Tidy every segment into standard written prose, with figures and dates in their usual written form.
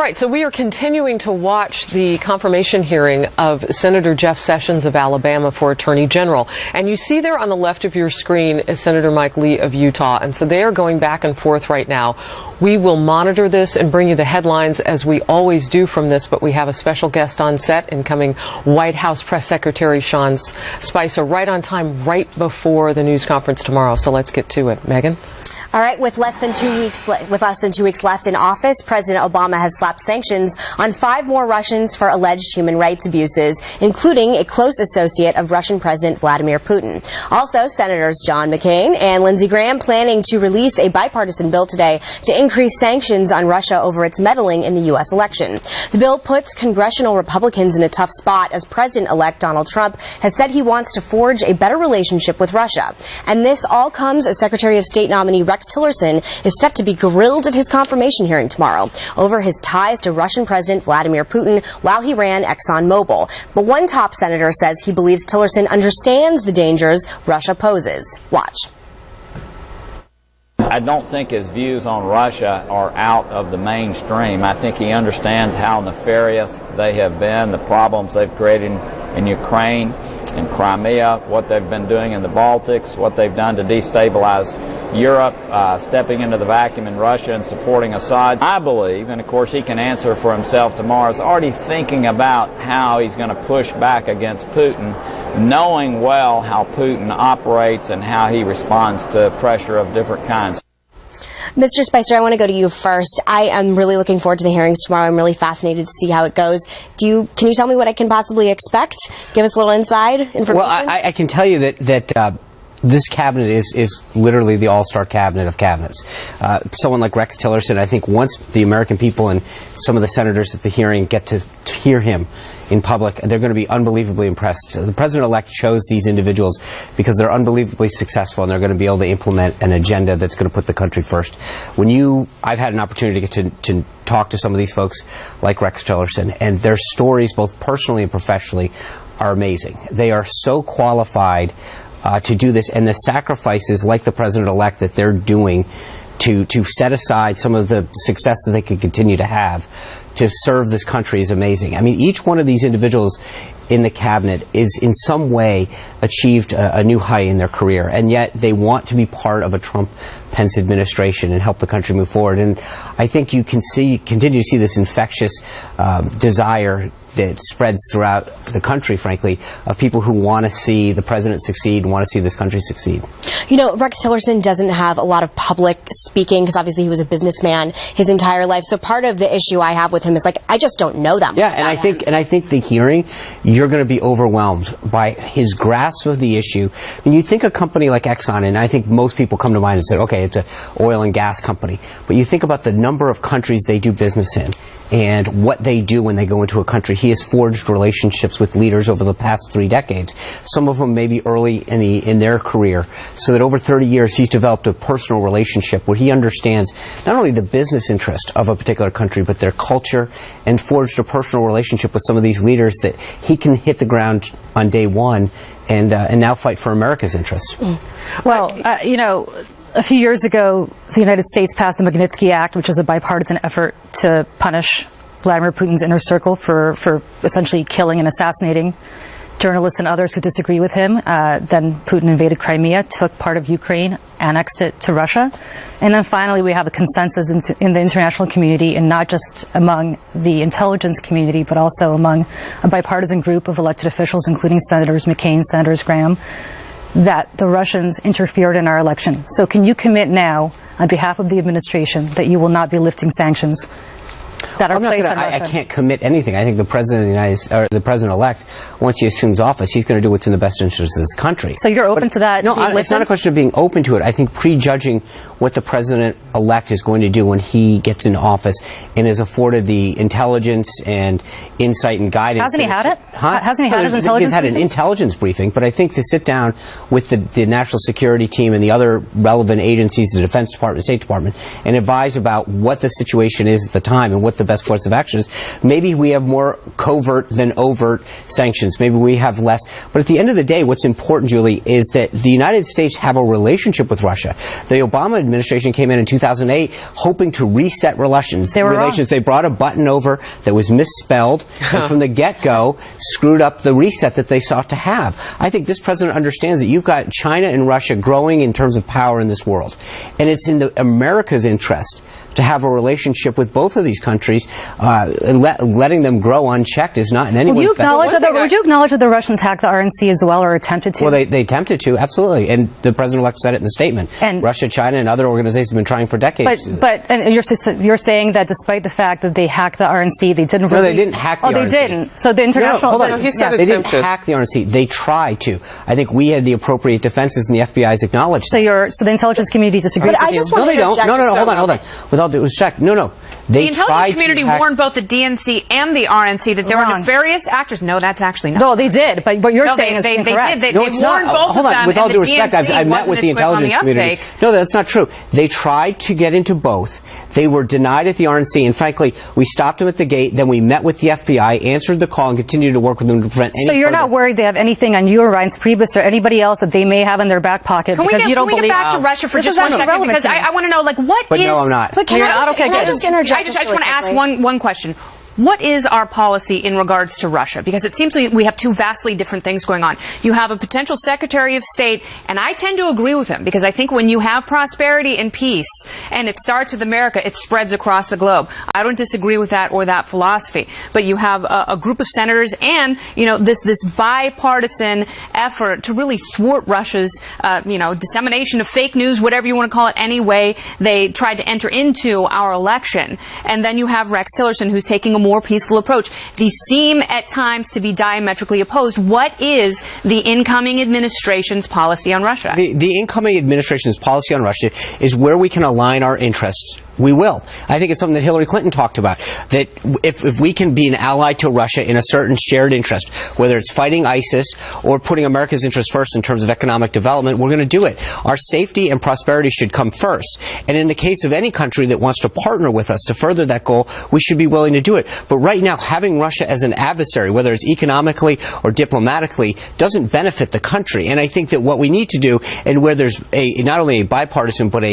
right, so we are continuing to watch the confirmation hearing of Senator Jeff Sessions of Alabama for Attorney General. And you see there on the left of your screen is Senator Mike Lee of Utah. And so they are going back and forth right now. We will monitor this and bring you the headlines as we always do from this, but we have a special guest on set, incoming White House Press Secretary Sean Spicer, right on time, right before the news conference tomorrow. So let's get to it. Megan? All right, with less than 2 weeks left in office, President Obama has slapped sanctions on 5 more Russians for alleged human rights abuses, including a close associate of Russian President Vladimir Putin. Also, Senators John McCain and Lindsey Graham planning to release a bipartisan bill today to increase sanctions on Russia over its meddling in the U.S. election. The bill puts congressional Republicans in a tough spot as President-elect Donald Trump has said he wants to forge a better relationship with Russia. And this all comes as Secretary of State nominee Rex Tillerson is set to be grilled at his confirmation hearing tomorrow over his ties to Russian President Vladimir Putin while he ran ExxonMobil. But one top senator says he believes Tillerson understands the dangers Russia poses. Watch. I don't think his views on Russia are out of the mainstream. I think he understands how nefarious they have been, the problems they've created in Ukraine, in Crimea, what they've been doing in the Baltics, what they've done to destabilize Europe, stepping into the vacuum in Russia and supporting Assad. I believe, and of course he can answer for himself tomorrow, is already thinking about how he's going to push back against Putin, knowing well how Putin operates and how he responds to pressure of different kinds. Mr. Spicer, I want to go to you first. I am really looking forward to the hearings tomorrow. I'm really fascinated to see how it goes. Can you tell me what I can possibly expect? Give us a little inside information. Well, I can tell you that this cabinet is literally the all-star cabinet of cabinets. Someone like Rex Tillerson, I think once the American people and some of the senators at the hearing get to hear him in public, they're going to be unbelievably impressed. The president-elect chose these individuals because they're unbelievably successful and they're going to be able to implement an agenda that's going to put the country first. I've had an opportunity to get to talk to some of these folks like Rex Tillerson, and their stories, both personally and professionally, are amazing. They are so qualified to do this, and the sacrifices like the president-elect that they're doing to set aside some of the success that they could continue to have to serve this country is amazing. I mean, each one of these individuals in the cabinet is in some way achieved a new height in their career, and yet they want to be part of a Trump-Pence administration and help the country move forward. And I think you can continue to see this infectious desire that spreads throughout the country, frankly, of people who want to see the president succeed and want to see this country succeed. You know, Rex Tillerson doesn't have a lot of public speaking because obviously he was a businessman his entire life. So part of the issue I have with him is, like, I just don't know that much. Yeah, and I think the hearing, you're going to be overwhelmed by his grasp of the issue. When you think a company like Exxon, and I think most people come to mind and say, okay, it's an oil and gas company, but you think about the number of countries they do business in and what they do when they go into a country. He has forged relationships with leaders over the past 3 decades, some of them maybe early in their career, so that over 30 years he's developed a personal relationship where he understands not only the business interest of a particular country, but their culture, and forged a personal relationship with some of these leaders that he can hit the ground on day one and now fight for America's interests. Well, you know, a few years ago, the United States passed the Magnitsky Act, which is a bipartisan effort to punish Vladimir Putin's inner circle for essentially killing and assassinating journalists and others who disagree with him. Then Putin invaded Crimea, took part of Ukraine, annexed it to Russia. And then finally we have a consensus in the international community, and not just among the intelligence community, but also among a bipartisan group of elected officials, including Senators McCain, Senators Graham, that the Russians interfered in our election. So can you commit now, on behalf of the administration, that you will not be lifting sanctions that are placed on Russia? I can't commit anything. I think the president of the United States, or the president-elect, once he assumes office, he's going to do what's in the best interest of this country. So you're open to that? No, it's not a question of being open to it. I think prejudging what the president-elect is going to do when he gets into office and is afforded the intelligence and insight and guidance. Hasn't he had it? Huh? Hasn't he had his intelligence He's had an intelligence briefing, but I think to sit down with the national security team and the other relevant agencies, the Defense Department, the State Department, and advise about what the situation is at the time and what the best course of action is. Maybe we have more covert than overt sanctions. Maybe we have less. But at the end of the day, what's important, Julie, is that the United States have a relationship with Russia. The Obama administration came in 2008 hoping to reset relations. They were wrong. They brought a button over that was misspelled and from the get-go screwed up the reset that they sought to have. I think this president understands that you've got China and Russia growing in terms of power in this world. And it's in America's interest to have a relationship with both of these countries, and letting them grow unchecked is not in anyone's Would you acknowledge that the Russians hacked the RNC as well, or attempted to? Well, they attempted to, absolutely. And the president-elect said it in the statement. And Russia, China, and other organizations have been trying for decades. But you're saying that despite the fact that they hacked the RNC, they didn't really... No, they didn't hack the RNC. Oh, they didn't. So the international... No, he said they didn't hack the RNC. They tried to. I think we had the appropriate defenses, and the FBI's acknowledged so the intelligence community disagrees with you? No, they don't. No, hold on. With all due respect, no. The intelligence community warned both the DNC and the RNC that there were nefarious actors. No, that's actually not. No, they did. But what you're saying is incorrect. They warned both of them. With all due respect, I've met with the intelligence community. No, that's not true. They tried to get into both. They were denied at the RNC, and frankly, we stopped them at the gate. Then we met with the FBI, answered the call, and continued to work with them to prevent any. So you're not worried they have anything on you or Reince Priebus or anybody else that they may have in their back pocket because you don't believe? Can we get back to Russia for just 1 second? Because I want to know, what is... But no, I'm not. But can I just interject? I just want to ask one question. What is our policy in regards to Russia? Because it seems we have two vastly different things going on. You have a potential Secretary of State, and I tend to agree with him, because I think when you have prosperity and peace, and it starts with America, it spreads across the globe. I don't disagree with that or that philosophy. But you have a group of senators and, this bipartisan effort to really thwart Russia's, dissemination of fake news, whatever you want to call it, any way they tried to enter into our election. And then you have Rex Tillerson, who's taking a more peaceful approach. These seem at times to be diametrically opposed. What is the incoming administration's policy on Russia? The incoming administration's policy on Russia is where we can align our interests. We will. I think it's something that Hillary Clinton talked about, that if we can be an ally to Russia in a certain shared interest, whether it's fighting ISIS or putting America's interests first in terms of economic development, we're going to do it. Our safety and prosperity should come first. And in the case of any country that wants to partner with us to further that goal, we should be willing to do it. But right now, having Russia as an adversary, whether it's economically or diplomatically, doesn't benefit the country. And I think that what we need to do, and where there's not only a bipartisan, but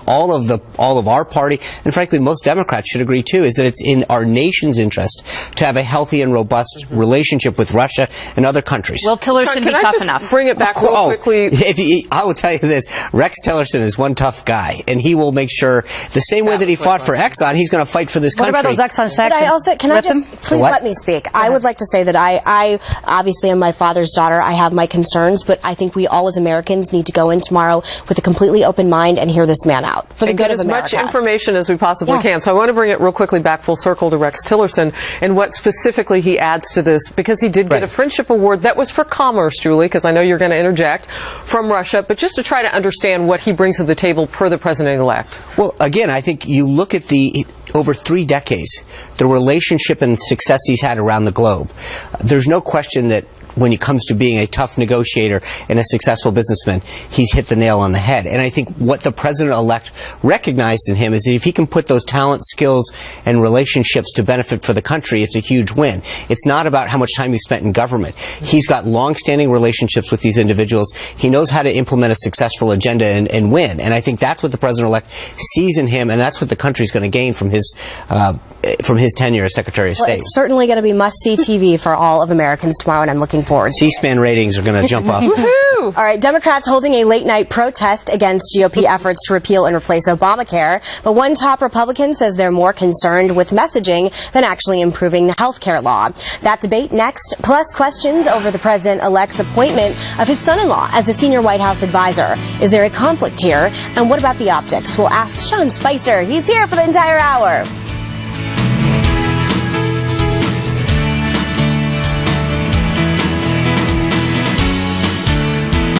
all of our party, and frankly most Democrats should agree too, is that it's in our nation's interest to have a healthy and robust relationship with Russia and other countries. Will Tillerson be tough enough? Bring it back real quickly. I will tell you this: Rex Tillerson is one tough guy, and he will make sure the same way that he fought for Exxon, he's going to fight for this country. What about those Exxon sanctions? Can I just please let me speak? I would like to say that I obviously am my father's daughter. I have my concerns, but I think we all as Americans need to go in tomorrow with a completely open mind and hear this man out for the good of America. As much information as we possibly can. So I want to bring it real quickly back full circle to Rex Tillerson and what specifically he adds to this, because he did get a friendship award that was for commerce, Julie, because I know you're going to interject, from Russia, but just to try to understand what he brings to the table per the president-elect. Well, again, I think you look at over 3 decades, the relationship and success he's had around the globe. There's no question that when it comes to being a tough negotiator and a successful businessman, he's hit the nail on the head. And I think what the president-elect recognized in him is that if he can put those talent, skills, and relationships to benefit for the country, it's a huge win. It's not about how much time he spent in government. He's got long-standing relationships with these individuals. He knows how to implement a successful agenda and win. And I think that's what the president-elect sees in him, and that's what the country's going to gain from his tenure as Secretary of State. Well, it's certainly going to be must-see TV for all of Americans tomorrow, and I'm looking forward. C-SPAN ratings are going to jump off. All right, Democrats holding a late-night protest against GOP efforts to repeal and replace Obamacare, but one top Republican says they're more concerned with messaging than actually improving the health care law. That debate next, plus questions over the president-elect's appointment of his son-in-law as a senior White House advisor. Is there a conflict here? And what about the optics? We'll ask Sean Spicer. He's here for the entire hour.